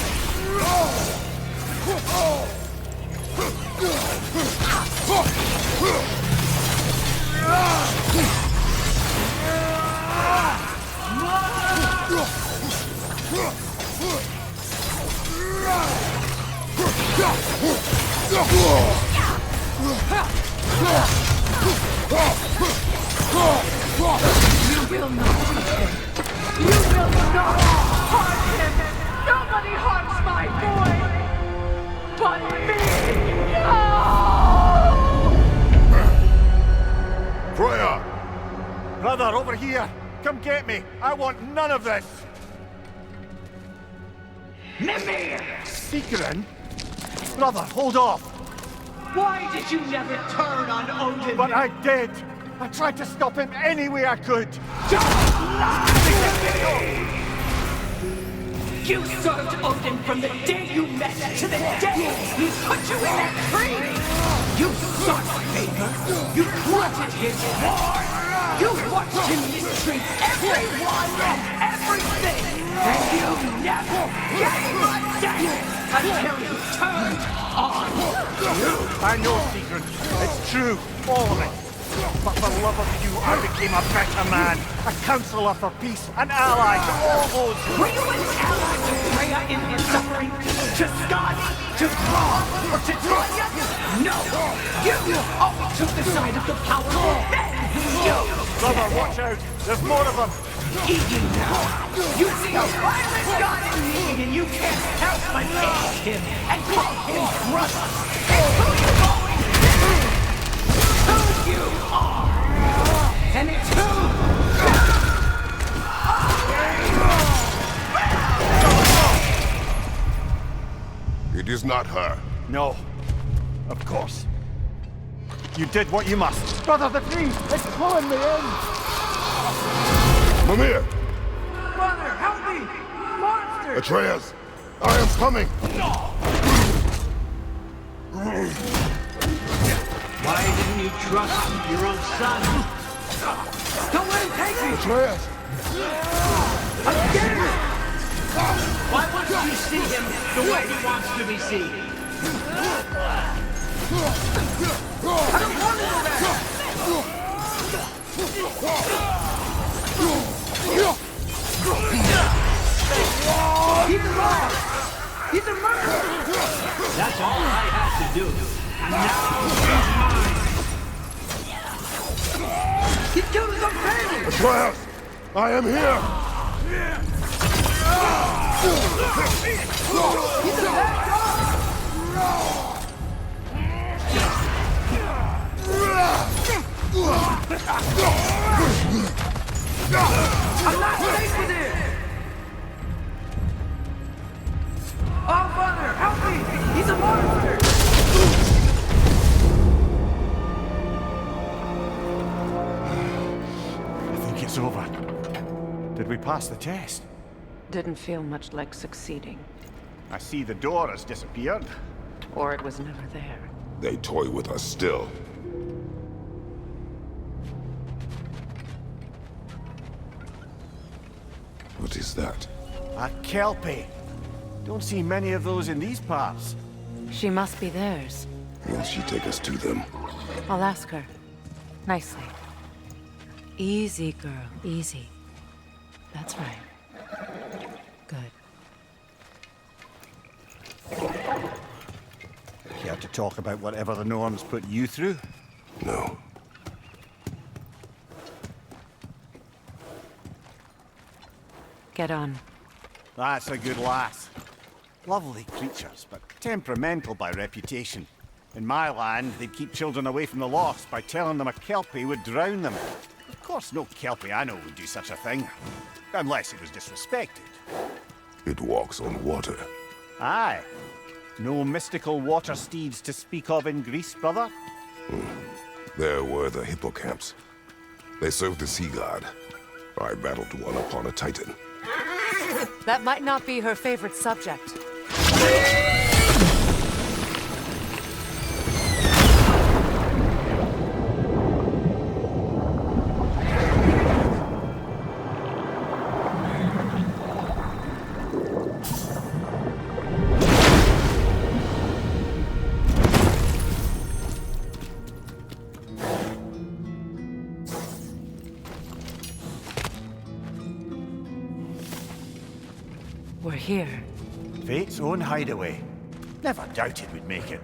You will not touch him! You will not harm him! Nobody harms my boy! But me! No! Freya! Brother, over here! Come get me! I want none of this! Mimir! Secret? Brother, hold off! Why did you never turn on Odin? But I did! I tried to stop him any way I could! Don't lie to me! You served Odin from the day you met to the day he put you in that tree! You sought favor! You wanted his war! You watched him mistreat everyone and everything! And you never gave a damn until he turned on you! I know, Secret. It's true. All of it. But for love of you, I became a better man. A counselor for peace. An ally to all those who... Were you an ally to Freya in her suffering? To Skadi? To Thrall? Or to Troya? No! You always took the side of the powerful. Then you... Brother, watch out. There's more of them. Easy now. You see a violent god in me and you can't help but hate him and call him brother. It's who you've always been. Who you are. And it's who It is not her. No. Of course. You did what you must. Brother, the tree! It's pulling me in! Mimir! Brother, help me! Monster! Atreus! I am coming! Why didn't you trust your own son? Don't let him take me! Atreus! Again! Why won't you see him the way he wants to be seen? I don't want to go back! He's wrong! He's a murderer! That's all I have to do. And now he's mine! He killed his own family! Atreus! I am here! He's a bad dog! I'm not safe with him! Oh, Father, help me! He's a monster! I think it's over. Did we pass the test? Didn't feel much like succeeding. I see the door has disappeared. Or it was never there. They toy with us still. What is that? A kelpie. Don't see many of those in these parts. She must be theirs. Will she take us to them? I'll ask her. Nicely. Easy, girl. Easy. That's right. Good. Care to talk about whatever the norms put you through? No. Get on. That's a good lass. Lovely creatures, but temperamental by reputation. In my land, they'd keep children away from the lost by telling them a kelpie would drown them. Of course, no kelpie I know would do such a thing. Unless it was disrespected. It walks on water. Aye. No mystical water steeds to speak of in Greece, brother? There were the hippocamps. They served the sea god. I battled one upon a titan. That might not be her favorite subject. We're here. Fate's own hideaway. Never doubted we'd make it.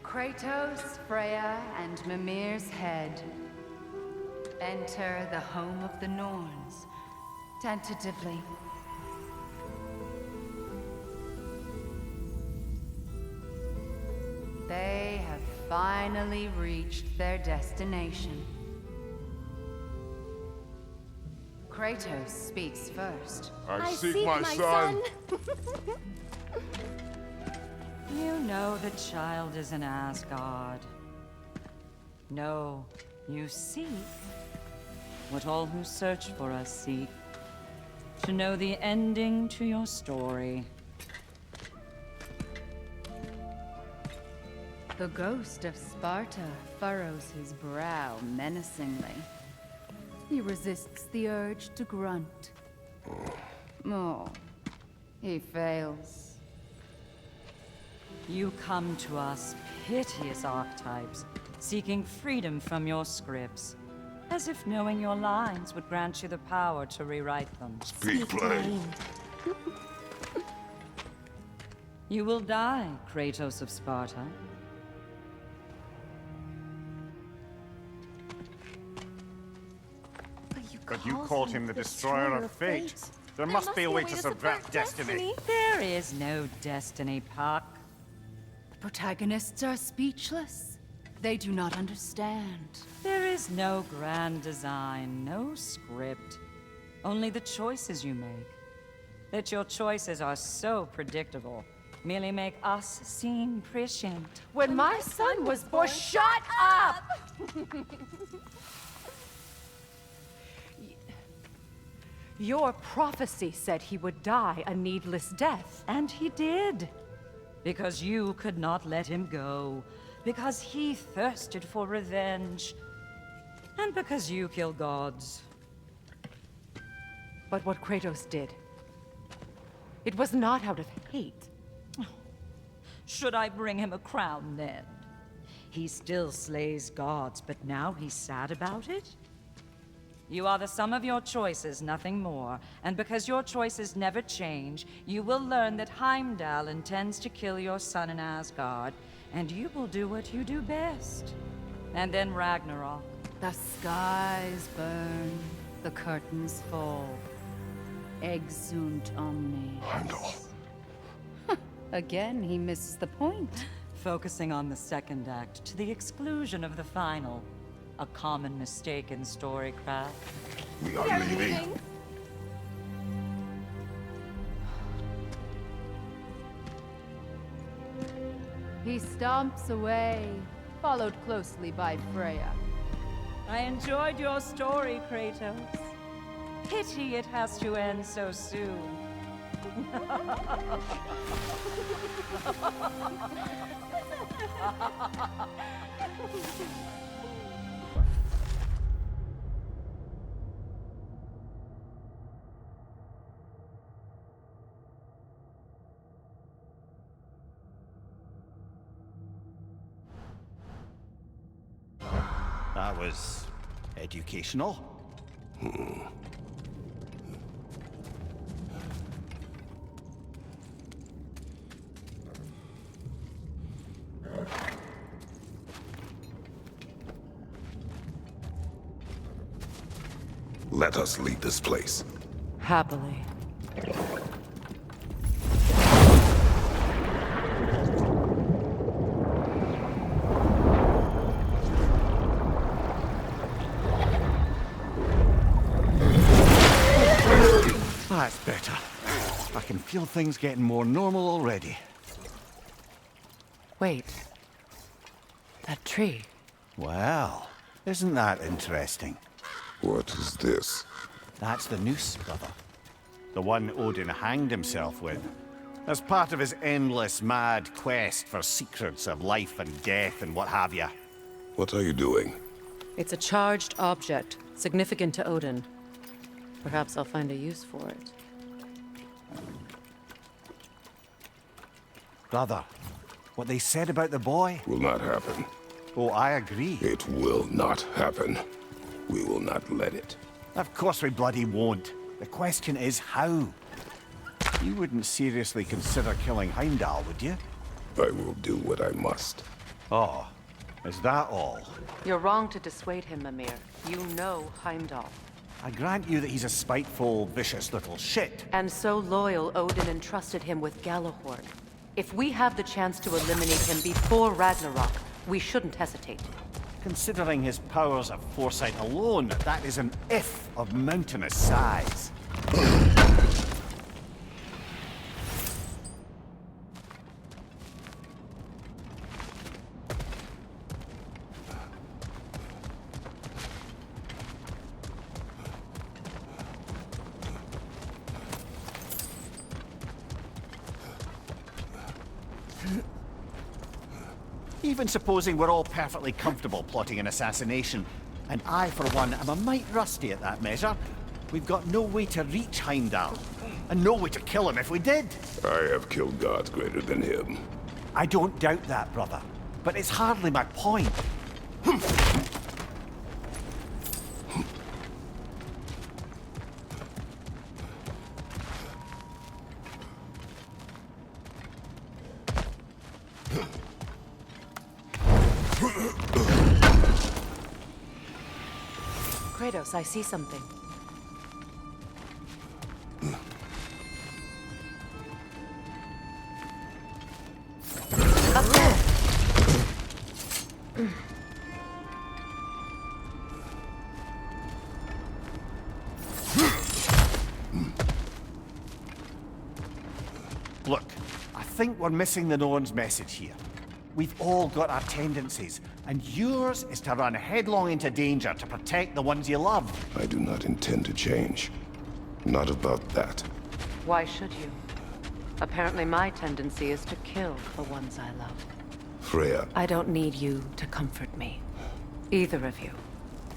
Kratos, Freya, and Mimir's head. Enter the home of the Norns. Tentatively. They have finally reached their destination. Kratos speaks first. I seek my son. You know the child is in Asgard. No, you seek what all who search for us seek. To know the ending to your story. The ghost of Sparta furrows his brow menacingly. He resists the urge to grunt. Oh, he fails. You come to us, piteous archetypes, seeking freedom from your scripts. As if knowing your lines would grant you the power to rewrite them. Speak plain. You will die, Kratos of Sparta. But you called him the destroyer of fate. There must be a way to subvert destiny. There is no destiny, Puck. The protagonists are speechless. They do not understand. There is no grand design, no script. Only the choices you make. That your choices are so predictable merely make us seem prescient. When my son was born, shut up! Your prophecy said he would die a needless death. And he did. Because you could not let him go. Because he thirsted for revenge. And because you kill gods. But what Kratos did, it was not out of hate. Should I bring him a crown then? He still slays gods, but now he's sad about it? You are the sum of your choices, nothing more. And because your choices never change, you will learn that Heimdall intends to kill your son in Asgard, and you will do what you do best. And then Ragnarok. The skies burn, the curtains fall. Exunt omnes. Heimdall. Again, he misses the point. Focusing on the second act to the exclusion of the final. A common mistake in storycraft. We are leaving. He stomps away, followed closely by Freya. I enjoyed your story, Kratos. Pity it has to end so soon. That was educational. Let us leave this place. Happily. That's better. I can feel things getting more normal already. Wait. That tree. Well, isn't that interesting? What is this? That's the noose, brother. The one Odin hanged himself with. As part of his endless, mad quest for secrets of life and death and what have you. What are you doing? It's a charged object, significant to Odin. Perhaps I'll find a use for it. Brother, what they said about the boy? Will not happen. Oh, I agree. It will not happen. We will not let it. Of course we bloody won't. The question is how. You wouldn't seriously consider killing Heimdall, would you? I will do what I must. Oh, is that all? You're wrong to dissuade him, Mimir. You know Heimdall. I grant you that he's a spiteful, vicious little shit. And so loyal, Odin entrusted him with Galahorn. If we have the chance to eliminate him before Ragnarok, we shouldn't hesitate. Considering his powers of foresight alone, that is an if of mountainous size. Even supposing we're all perfectly comfortable plotting an assassination, and I, for one, am a mite rusty at that measure, we've got no way to reach Heimdall, and no way to kill him if we did. I have killed gods greater than him. I don't doubt that, brother, but it's hardly my point. Kratos, I see something. Up there! Look, I think we're missing the Norn's message here. We've all got our tendencies, and yours is to run headlong into danger to protect the ones you love. I do not intend to change. Not about that. Why should you? Apparently my tendency is to kill the ones I love. Freya. I don't need you to comfort me. Either of you.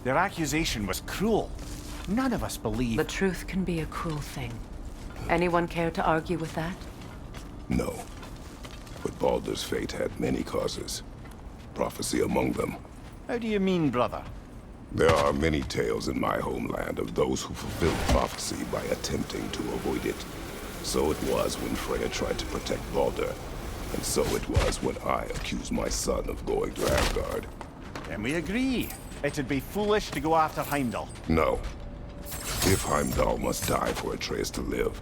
Their accusation was cruel. None of us believe... The truth can be a cruel thing. Anyone care to argue with that? No. But Baldur's fate had many causes. Prophecy among them. How do you mean, brother? There are many tales in my homeland of those who fulfilled prophecy by attempting to avoid it. So it was when Freya tried to protect Baldur. And so it was when I accused my son of going to Asgard. Then we agree. It'd be foolish to go after Heimdall. No. If Heimdall must die for Atreus to live,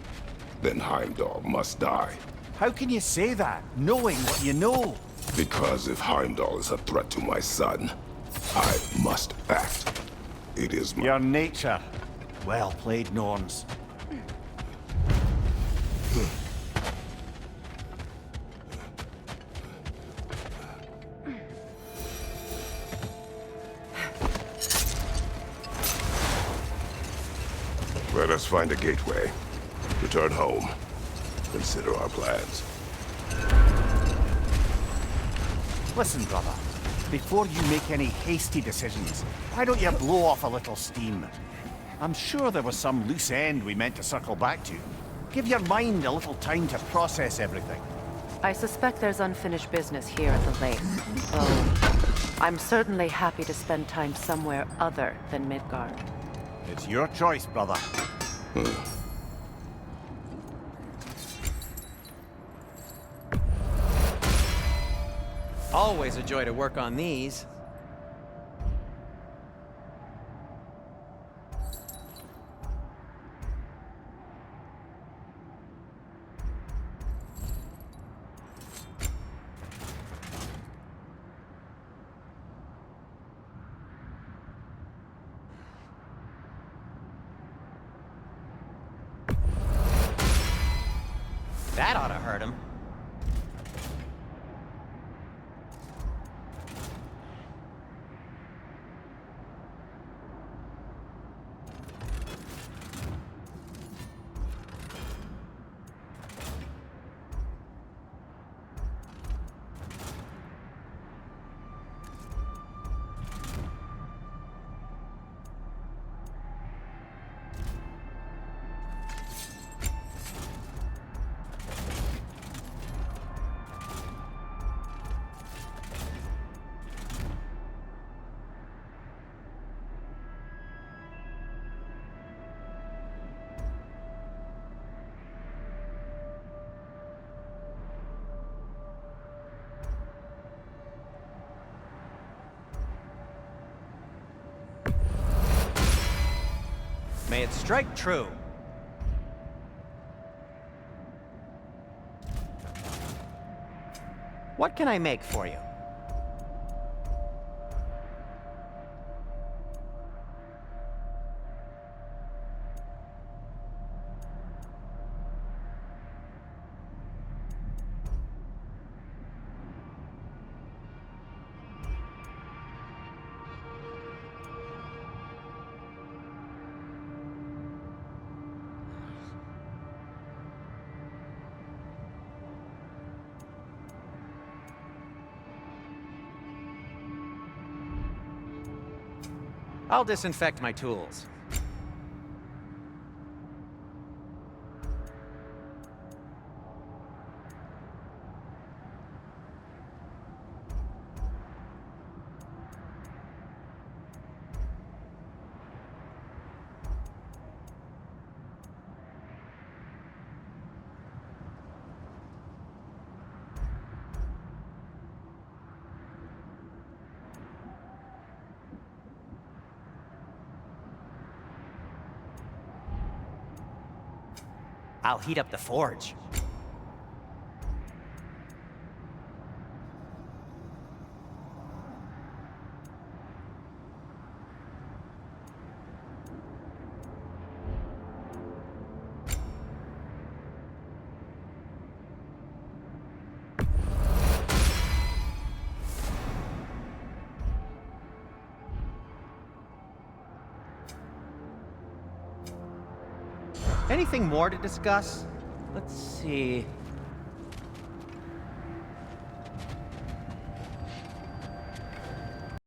then Heimdall must die. How can you say that, knowing what you know? Because if Heimdall is a threat to my son, I must act. It is my... Your nature. Well played, Norns. Let us find a gateway. Return home. Consider our plans. Listen, brother. Before you make any hasty decisions, why don't you blow off a little steam? I'm sure there was some loose end we meant to circle back to. Give your mind a little time to process everything. I suspect there's unfinished business here at the lake. Oh, I'm certainly happy to spend time somewhere other than Midgard. It's your choice, brother. Always a joy to work on these. That ought to hurt him. May it strike true. What can I make for you? I'll disinfect my tools. I'll heat up the forge. Anything more to discuss? Let's see.